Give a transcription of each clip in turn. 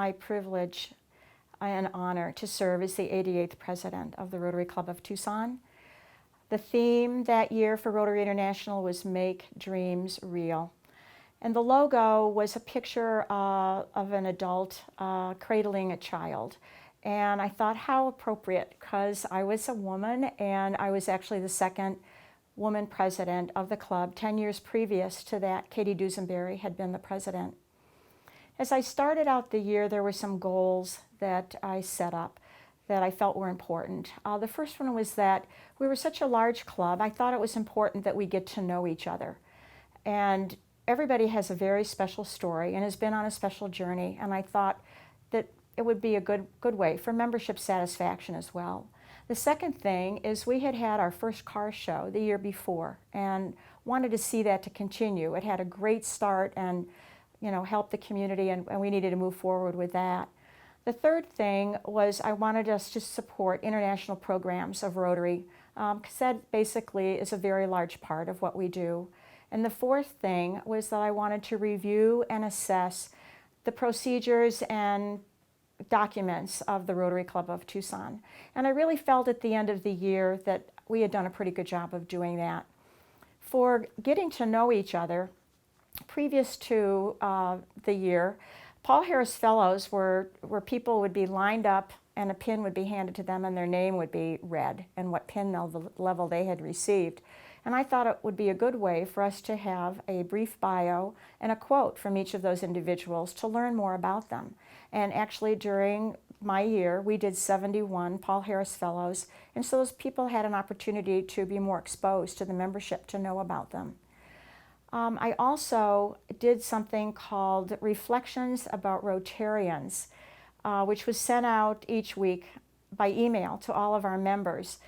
my privilege and honor to serve as the 88th president of the Rotary Club of Tucson. The theme that year for Rotary International was Make Dreams Real. And the logo was a picture of an adult cradling a child. And I thought, how appropriate, because I was a woman and I was actually the second woman president of the club. 10 years previous to that, Katie Dusenberry had been the president. As I started out the year, there were some goals that I set up that I felt were important. The first one was that we were such a large club, I thought it was important that we get to know each other. And everybody has a very special story and has been on a special journey, and I thought that it would be a good way for membership satisfaction as well. The second thing is we had our first car show the year before and wanted to see that to continue. It had a great start and helped the community, and we needed to move forward with that. The third thing was I wanted us to support international programs of Rotary, because that basically is a very large part of what we do. And the fourth thing was that I wanted to review and assess the procedures and documents of the Rotary Club of Tucson. And I really felt at the end of the year that we had done a pretty good job of doing that. For getting to know each other, previous to the year, Paul Harris Fellows were where people would be lined up and a pin would be handed to them and their name would be read and what pin level they had received. And I thought it would be a good way for us to have a brief bio and a quote from each of those individuals to learn more about them. And actually during my year, we did 71 Paul Harris Fellows, and so those people had an opportunity to be more exposed to the membership, to know about them. I also did something called Reflections About Rotarians, which was sent out each week by email to all of our members.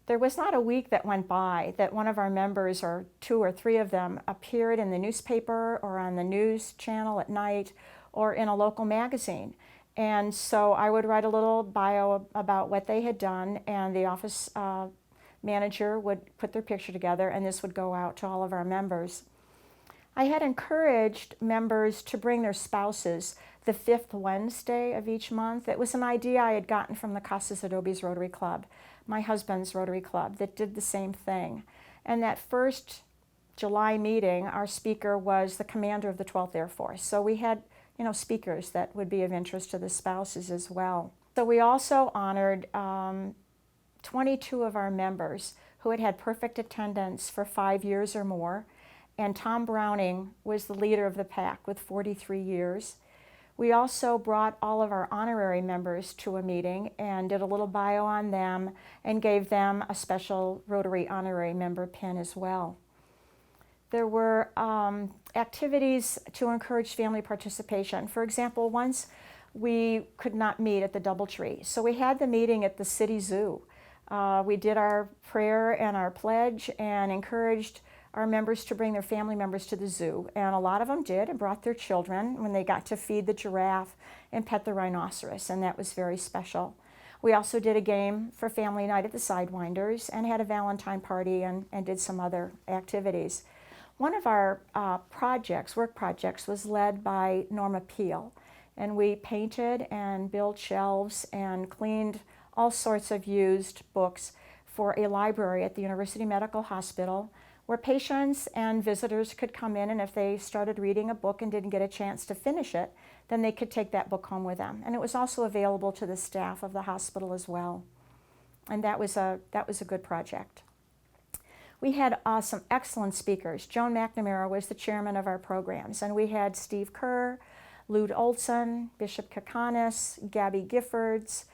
There was not a week that went by that one of our members, or two or three of them, appeared in the newspaper or on the news channel at night or in a local magazine. And so I would write a little bio about what they had done, and the office manager would put their picture together, and this would go out to all of our members. I had encouraged members to bring their spouses the 5th Wednesday of each month. It was an idea I had gotten from the Casas Adobes Rotary Club, my husband's Rotary Club, that did the same thing. And that first July meeting, our speaker was the commander of the 12th Air Force. So we had, speakers that would be of interest to the spouses as well. So we also honored 22 of our members who had had perfect attendance for 5 years or more. And Tom Browning was the leader of the pack with 43 years. We also brought all of our honorary members to a meeting and did a little bio on them and gave them a special Rotary honorary member pin as well. There were activities to encourage family participation. For example, once we could not meet at the Doubletree, so we had the meeting at the city zoo. We did our prayer and our pledge and encouraged our members to bring their family members to the zoo, and a lot of them did and brought their children when they got to feed the giraffe and pet the rhinoceros, and that was very special. We also did a game for family night at the Sidewinders and had a Valentine party and did some other activities. One of our work projects, was led by Norma Peel, and we painted and built shelves and cleaned all sorts of used books for a library at the University Medical Hospital, where patients and visitors could come in, and if they started reading a book and didn't get a chance to finish it, then they could take that book home with them. And it was also available to the staff of the hospital as well. And that was a good project. We had some excellent speakers. Joan McNamara was the chairman of our programs, and we had Steve Kerr, Lute Olson, Bishop Kakanis, Gabby Giffords,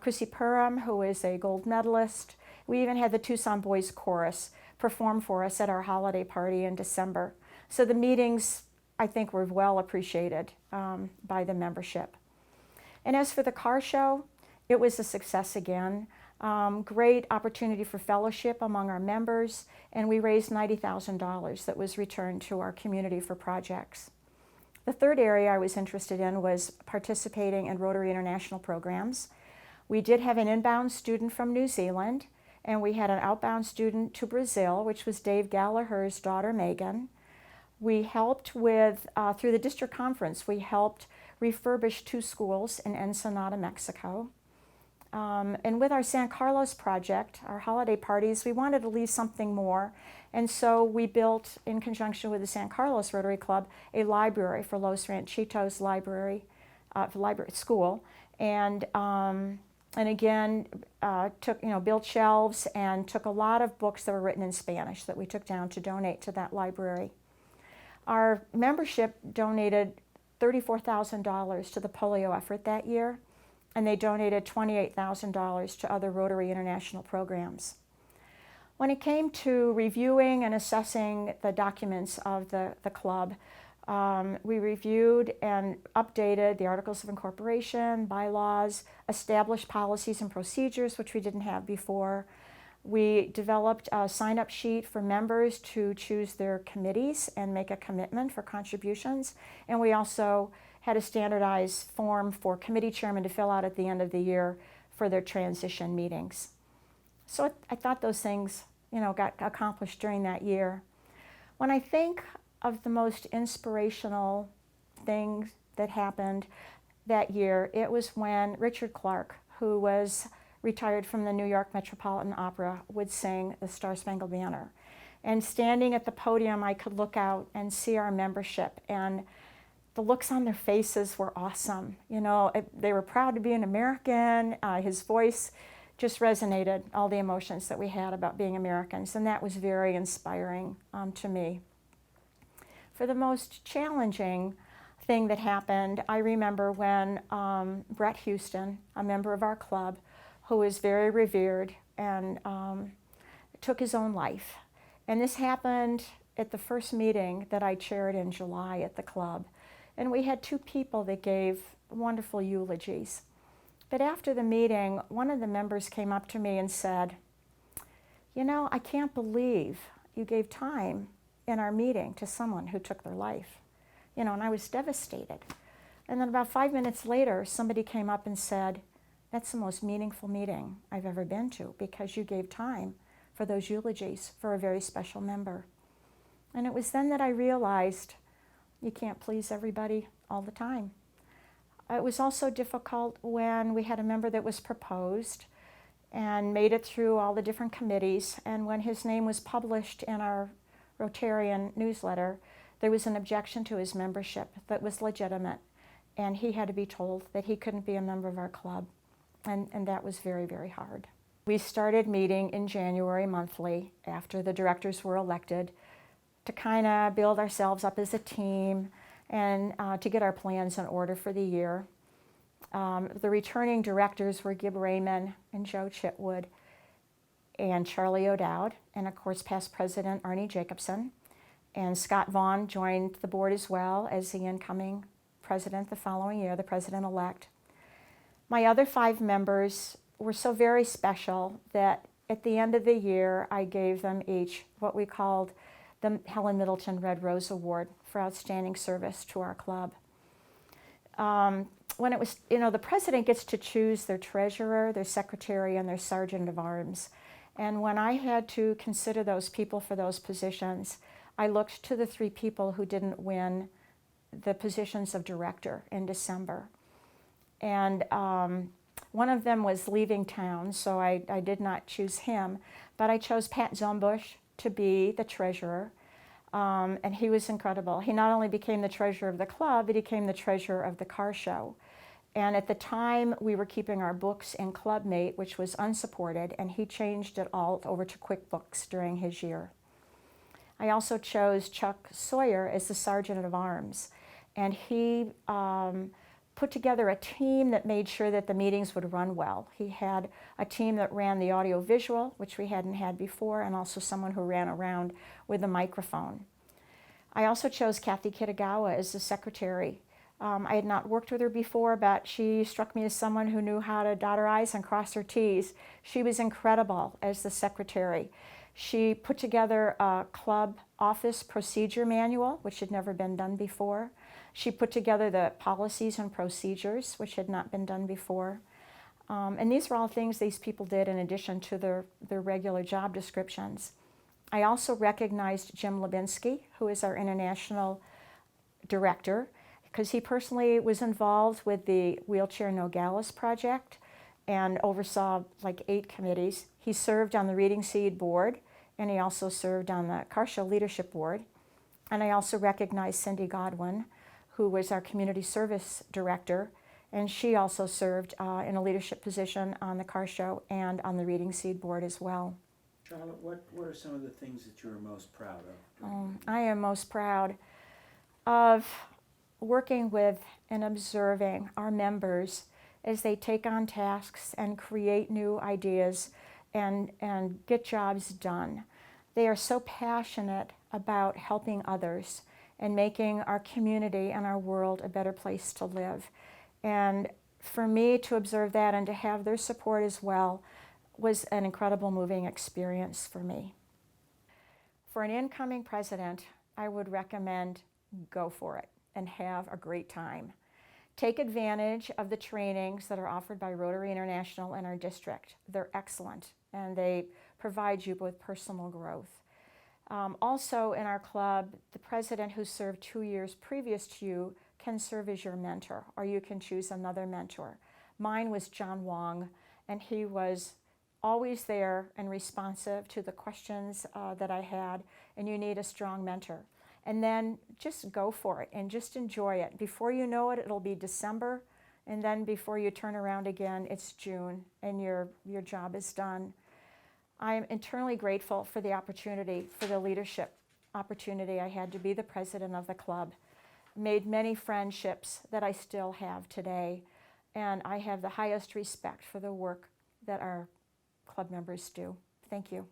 Chrissy Perham, who is a gold medalist. We even had the Tucson Boys Chorus perform for us at our holiday party in December. So the meetings, I think, were well appreciated by the membership. And as for the car show, it was a success again. Great opportunity for fellowship among our members, and we raised $90,000 that was returned to our community for projects. The third area I was interested in was participating in Rotary International programs. We did have an inbound student from New Zealand, and we had an outbound student to Brazil, which was Dave Gallagher's daughter, Megan. We helped with, through the district conference, we helped refurbished 2 schools in Ensenada, Mexico. And with our San Carlos project, our holiday parties, we wanted to leave something more. And so we built, in conjunction with the San Carlos Rotary Club, a library for Los Ranchitos library school. And again, built shelves and took a lot of books that were written in Spanish that we took down to donate to that library. Our membership donated $34,000 to the polio effort that year, and they donated $28,000 to other Rotary International programs. When it came to reviewing and assessing the documents of the club, we reviewed and updated the Articles of Incorporation, bylaws, established policies and procedures, which we didn't have before. We developed a sign-up sheet for members to choose their committees and make a commitment for contributions. And we also had a standardized form for committee chairmen to fill out at the end of the year for their transition meetings. So I thought those things, got accomplished during that year. When I think of the most inspirational things that happened that year, it was when Richard Clark, who was retired from the New York Metropolitan Opera, would sing the Star-Spangled Banner. And standing at the podium, I could look out and see our membership, and the looks on their faces were awesome. They were proud to be an American. His voice just resonated all the emotions that we had about being Americans, and that was very inspiring to me. For the most challenging thing that happened, I remember when Brett Houston, a member of our club, who is very revered, and took his own life. And this happened at the first meeting that I chaired in July at the club. And we had 2 people that gave wonderful eulogies. But after the meeting, one of the members came up to me and said, I can't believe you gave time in our meeting to someone who took their life. And I was devastated. And then about 5 minutes later, somebody came up and said, that's the most meaningful meeting I've ever been to, because you gave time for those eulogies for a very special member. And it was then that I realized you can't please everybody all the time. It was also difficult when we had a member that was proposed and made it through all the different committees, and when his name was published in our Rotarian newsletter, there was an objection to his membership that was legitimate, and he had to be told that he couldn't be a member of our club. And that was very, very hard. We started meeting in January monthly after the directors were elected to kind of build ourselves up as a team and to get our plans in order for the year. The returning directors were Gib Raymond and Joe Chitwood and Charlie O'Dowd, and of course past president Arnie Jacobson. And Scott Vaughn joined the board as well as the incoming president the following year, the president-elect. My other 5 members were so very special that at the end of the year, I gave them each what we called the Helen Middleton Red Rose Award for outstanding service to our club. When it was, the president gets to choose their treasurer, their secretary, and their sergeant of arms. And when I had to consider those people for those positions, I looked to the 3 people who didn't win the positions of director in December. And one of them was leaving town, so I did not choose him, but I chose Pat Zombush to be the treasurer, and he was incredible. He not only became the treasurer of the club, but he became the treasurer of the car show. And at the time, we were keeping our books in ClubMate, which was unsupported, and he changed it all over to QuickBooks during his year. I also chose Chuck Sawyer as the sergeant of arms, and he put together a team that made sure that the meetings would run well. He had a team that ran the audio-visual, which we hadn't had before, and also someone who ran around with a microphone. I also chose Kathy Kitagawa as the secretary. I had not worked with her before, but she struck me as someone who knew how to dot her I's and cross her T's. She was incredible as the secretary. She put together a club office procedure manual, which had never been done before. She put together the policies and procedures, which had not been done before. And these were all things these people did in addition to their regular job descriptions. I also recognized Jim Lubinsky, who is our international director, because he personally was involved with the Wheelchair Nogales project and oversaw like 8 committees. He served on the Reading Seed Board, and he also served on the Car Show Leadership Board. And I also recognize Cindy Godwin, who was our Community Service Director, and she also served in a leadership position on the Car Show and on the Reading Seed Board as well. Charlotte, what are some of the things that you're most proud of? I am most proud of working with and observing our members as they take on tasks and create new ideas and get jobs done. They are so passionate about helping others and making our community and our world a better place to live. And for me to observe that and to have their support as well was an incredible moving experience for me. For an incoming president, I would recommend go for it and have a great time. Take advantage of the trainings that are offered by Rotary International in our district. They're excellent, and they provide you with personal growth. Also in our club, the president who served 2 years previous to you can serve as your mentor, or you can choose another mentor. Mine was John Wong, and he was always there and responsive to the questions that I had, and you need a strong mentor. And then just go for it and just enjoy it. Before you know it, it'll be December, and then before you turn around again, it's June, and your job is done. I am eternally grateful for the opportunity, for the leadership opportunity I had to be the president of the club. Made many friendships that I still have today, and I have the highest respect for the work that our club members do. Thank you.